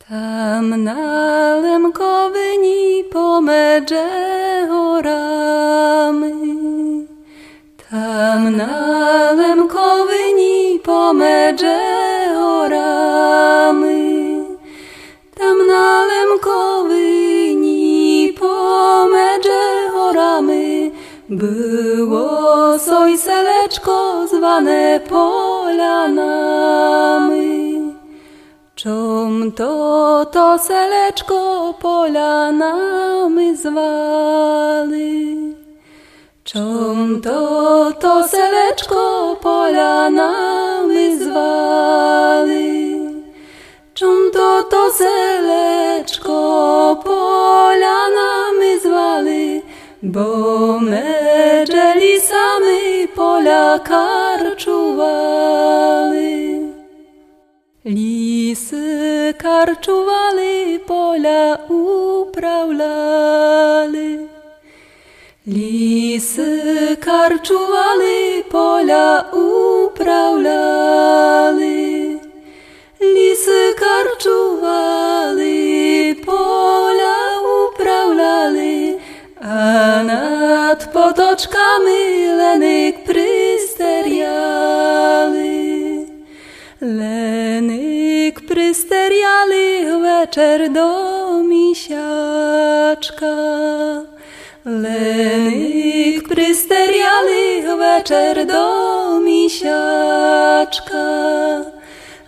Tam na Lemkowyni po medże oramy. Tam na Lemkowyni po medże oramy. Tam na Lemkowyni po medże oramy. Było soj seleczko zwane Polanami. Czom to seleczko Polanami zwali? Czom to seleczko Polanami zwali? Czom to seleczko Polanami zwali? Bo medżeli sami pola karczowali. Lisy karczowali, pola uprawlali. Lisy karczowali, pola uprawlali. Lisy karczowali, pola uprawlali. A nad potoczkami lenyk prysteriali. Lenyk prysteriali wieczór do misiaczka. Lenyk prysteriali wieczór do misiaczka.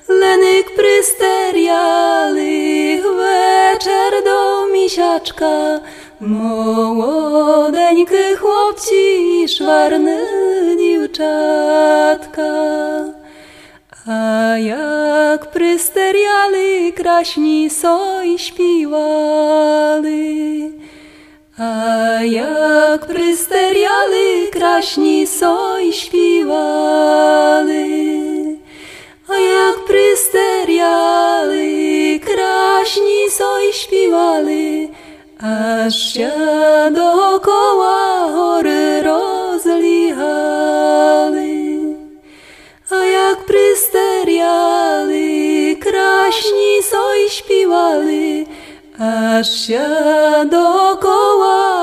Lenyk prysteriali wieczór do misiaczka. Młodeńky chłopci i szwarne dziewczatka. A jak prysteriali, kraśni soj śpiewali. A jak prysteriali, kraśni soj śpiewali. A jak prysteriali, kraśni soj śpiewali. Aż się dookoła hory rozlichali. A jak prysteriali, kraśni soj śpiewali, aż się dookoła